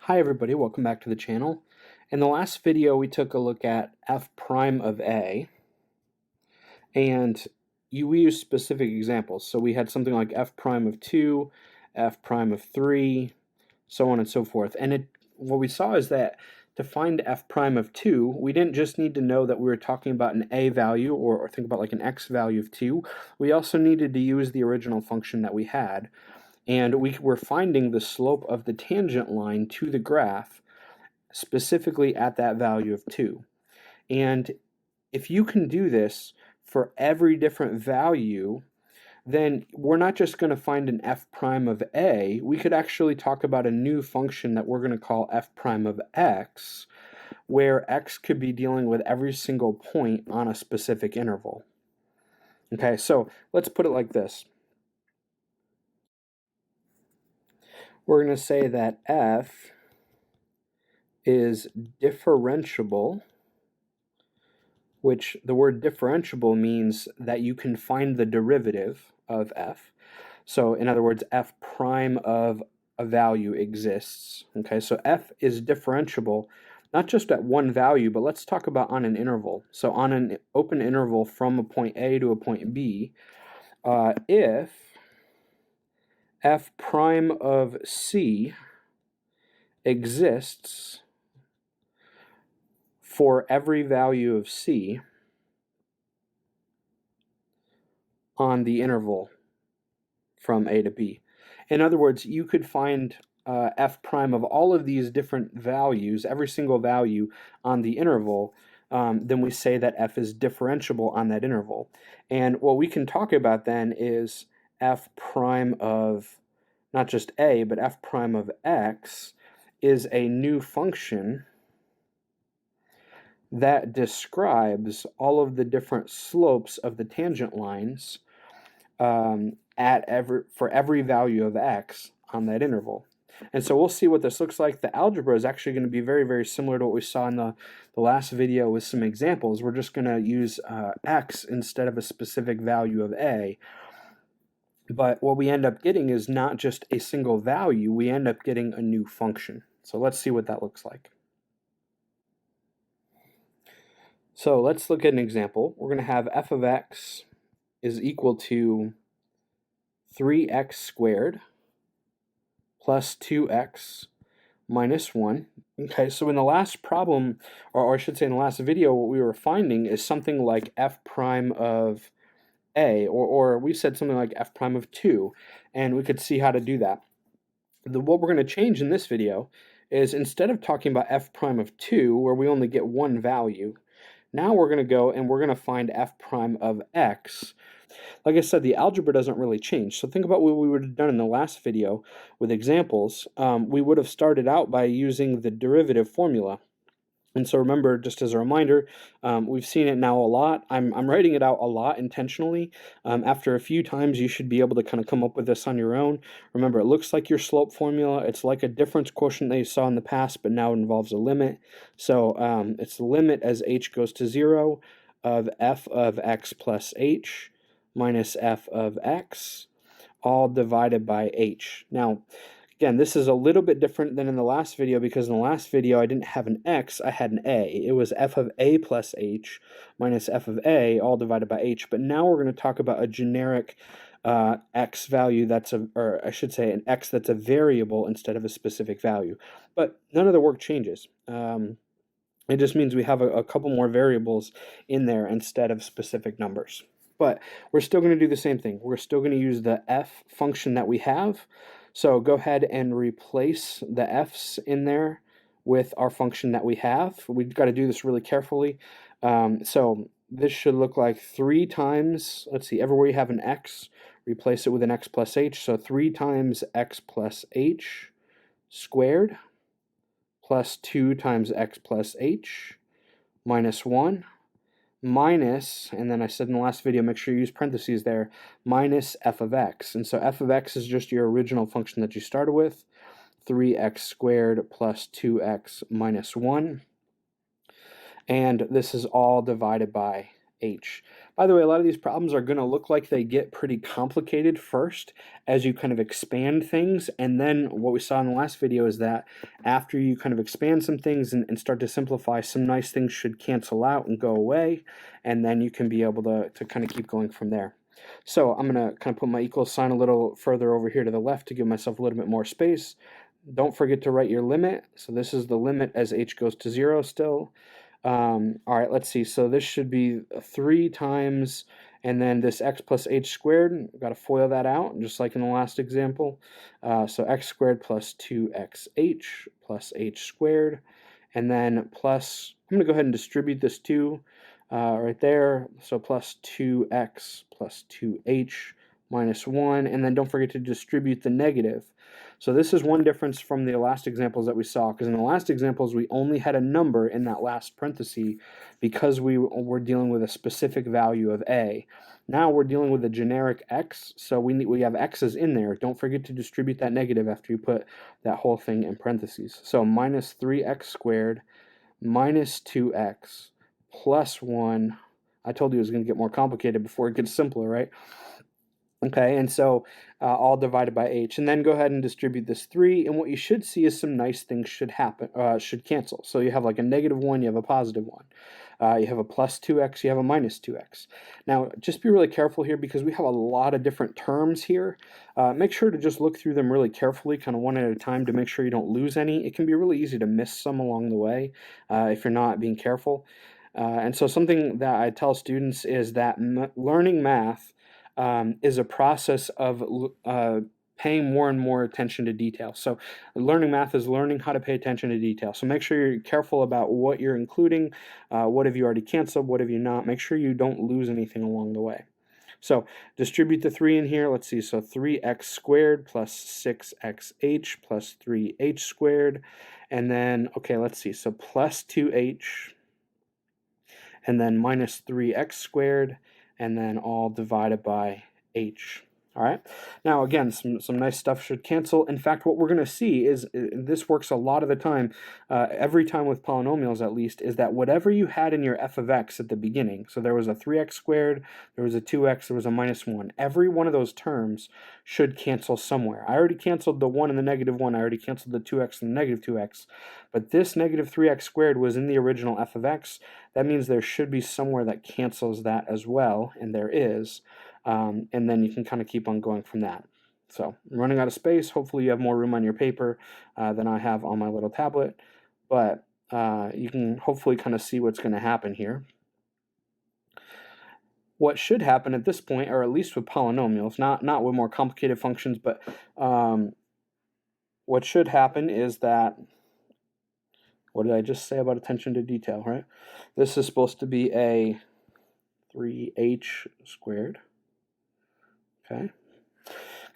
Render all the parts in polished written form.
Hi everybody, welcome back to the channel. In the last video we took a look at f prime of a, and we used specific examples. So we had something like f prime of 2, f prime of 3, so on and so forth. And what we saw is that to find f prime of 2, we didn't just need to know that we were talking about an a value or think about like an x value of 2. We also needed to use the original function that we had. And we were finding the slope of the tangent line to the graph specifically at that value of 2. And if you can do this for every different value, then we're not just going to find an f prime of a, we could actually talk about a new function that we're going to call f prime of x, where x could be dealing with every single point on a specific interval. Okay, so let's put it like this. We're going to say that f is differentiable, which the word differentiable means that you can find the derivative of f. So in other words, f prime of a value exists. Okay, so f is differentiable not just at one value, but let's talk about on an interval. So on an open interval from a point A to a point B, if f prime of c exists for every value of c on the interval from A to B. In other words, you could find f prime of all of these different values, every single value on the interval, then we say that f is differentiable on that interval. And what we can talk about then is f prime of not just a, but f prime of x is a new function that describes all of the different slopes of the tangent lines for every value of x on that interval. And so we'll see what this looks like. The algebra is actually going to be very, very similar to what we saw in the last video with some examples. We're just going to use x instead of a specific value of a. But what we end up getting is not just a single value, we end up getting a new function. So let's see what that looks like. So let's look at an example. We're going to have f of x is equal to 3x squared plus 2x minus 1. Okay, so in the last problem, or I should say in the last video, what we were finding is something like f prime of a, or we said something like f prime of 2, and we could see how to do that. What we're going to change in this video is instead of talking about f prime of 2, where we only get one value, now we're going to go and we're going to find f prime of x. Like I said, the algebra doesn't really change. So think about what we would have done in the last video with examples. We would have started out by using the derivative formula. And so remember, just as a reminder, we've seen it now a lot. I'm writing it out a lot intentionally. After a few times, you should be able to kind of come up with this on your own. Remember, it looks like your slope formula. It's like a difference quotient that you saw in the past, but now it involves a limit. So it's the limit as h goes to 0 of f of x plus h minus f of x, all divided by h. Now, again, this is a little bit different than in the last video because in the last video I didn't have an x, I had an a. It was f of a plus h minus f of a, all divided by h. But now we're going to talk about a generic x value or I should say an x that's a variable instead of a specific value. But none of the work changes. It just means we have a couple more variables in there instead of specific numbers. But we're still going to do the same thing. We're still going to use the f function that we have. So go ahead and replace the f's in there with our function that we have. We've got to do this really carefully. So this should look like 3 times, let's see, everywhere you have an x, replace it with an x plus h. So 3 times x plus h squared plus 2 times x plus h minus 1. Minus, and then I said in the last video, make sure you use parentheses there, minus f of x. And so f of x is just your original function that you started with, 3x squared plus 2x minus 1. And this is all divided by h. By the way, a lot of these problems are going to look like they get pretty complicated first as you kind of expand things. And then what we saw in the last video is that after you kind of expand some things and start to simplify, some nice things should cancel out and go away. And then you can be able to kind of keep going from there. So I'm going to kind of put my equal sign a little further over here to the left to give myself a little bit more space. Don't forget to write your limit. So this is the limit as h goes to 0 still. All right, let's see. So this should be 3 times, and then this x plus h squared. We've got to FOIL that out, just like in the last example. So x squared plus 2xh plus h squared, and then plus, I'm going to go ahead and distribute this 2 right there. So plus 2x plus 2h minus 1, and then don't forget to distribute the negative. So this is one difference from the last examples that we saw, because in the last examples we only had a number in that last parenthesis because we were dealing with a specific value of a. Now we're dealing with a generic x, so we have x's in there. Don't forget to distribute that negative after you put that whole thing in parentheses. So minus 3x squared minus 2x plus 1. I told you it was going to get more complicated before it gets simpler, right? Okay, and so all divided by h, and then go ahead and distribute this 3, and what you should see is some nice things should happen, should cancel. So you have like a negative 1, you have a positive 1. You have a plus 2x, you have a minus 2x. Now, just be really careful here because we have a lot of different terms here. Make sure to just look through them really carefully, kind of one at a time, to make sure you don't lose any. It can be really easy to miss some along the way if you're not being careful. And so something that I tell students is that learning math is a process of paying more and more attention to detail. So learning math is learning how to pay attention to detail. So make sure you're careful about what you're including. What have you already canceled? What have you not? Make sure you don't lose anything along the way. So distribute the 3 in here. Let's see. So 3x squared plus 6xh plus 3h squared. And then, okay, let's see. So plus 2h and then minus 3x squared, and then all divided by h. All right. Now, again, some nice stuff should cancel. In fact, what we're going to see is this works a lot of the time, every time with polynomials at least, is that whatever you had in your f of x at the beginning, so there was a 3x squared, there was a 2x, there was a minus 1, every one of those terms should cancel somewhere. I already canceled the 1 and the negative 1. I already canceled the 2x and the negative 2x. But this negative 3x squared was in the original f of x. That means there should be somewhere that cancels that as well, and there is. And then you can kind of keep on going from that. So I'm running out of space. Hopefully you have more room on your paper than I have on my little tablet. But you can hopefully kind of see what's going to happen here. What should happen at this point, or at least with polynomials, not with more complicated functions, but what should happen is that, what did I just say about attention to detail, right? This is supposed to be a 3h squared. Okay,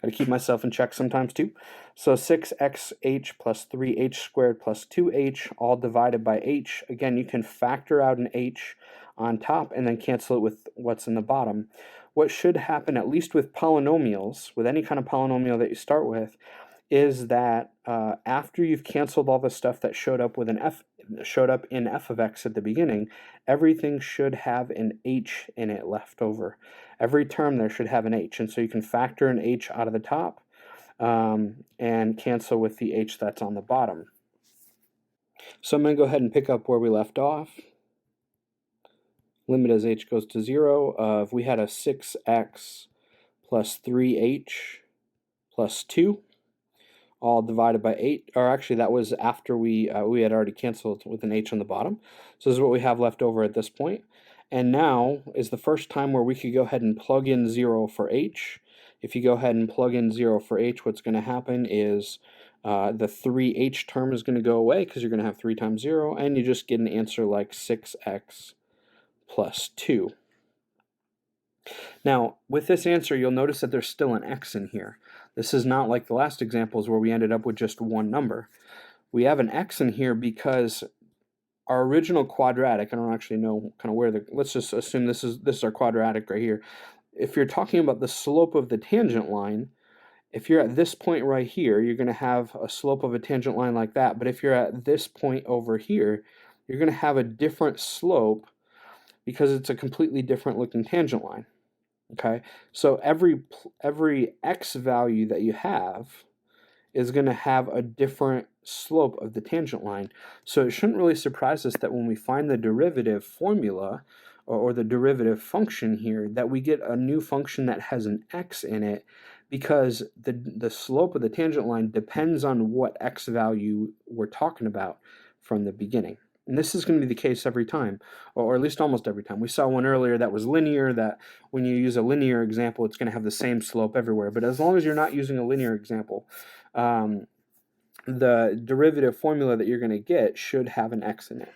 got to keep myself in check sometimes too. So 6xh plus 3h squared plus 2h, all divided by h. Again, you can factor out an h on top and then cancel it with what's in the bottom. What should happen, at least with polynomials, with any kind of polynomial that you start with, is that after you've canceled all the stuff that showed up in f of x at the beginning, everything should have an h in it left over. Every term there should have an h, and so you can factor an h out of the top and cancel with the h that's on the bottom. So I'm going to go ahead and pick up where we left off. Limit as h goes to 0 of, we had a 6x plus 3h plus 2. All divided by 8, or actually that was after we had already canceled with an h on the bottom. So this is what we have left over at this point. And now is the first time where we could go ahead and plug in 0 for h. If you go ahead and plug in 0 for h, what's going to happen is the 3h term is going to go away because you're going to have 3 times 0, and you just get an answer like 6x plus 2. Now, with this answer, you'll notice that there's still an x in here. This is not like the last examples where we ended up with just one number. We have an x in here because our original quadratic, I don't actually know kind of where let's just assume this is our quadratic right here. If you're talking about the slope of the tangent line, if you're at this point right here, you're going to have a slope of a tangent line like that. But if you're at this point over here, you're going to have a different slope because it's a completely different looking tangent line. Okay, so every x value that you have is going to have a different slope of the tangent line. So it shouldn't really surprise us that when we find the derivative formula or the derivative function here, that we get a new function that has an x in it, because the slope of the tangent line depends on what x value we're talking about from the beginning. And this is going to be the case every time, or at least almost every time. We saw one earlier that was linear, that when you use a linear example, it's going to have the same slope everywhere. But as long as you're not using a linear example, the derivative formula that you're going to get should have an x in it.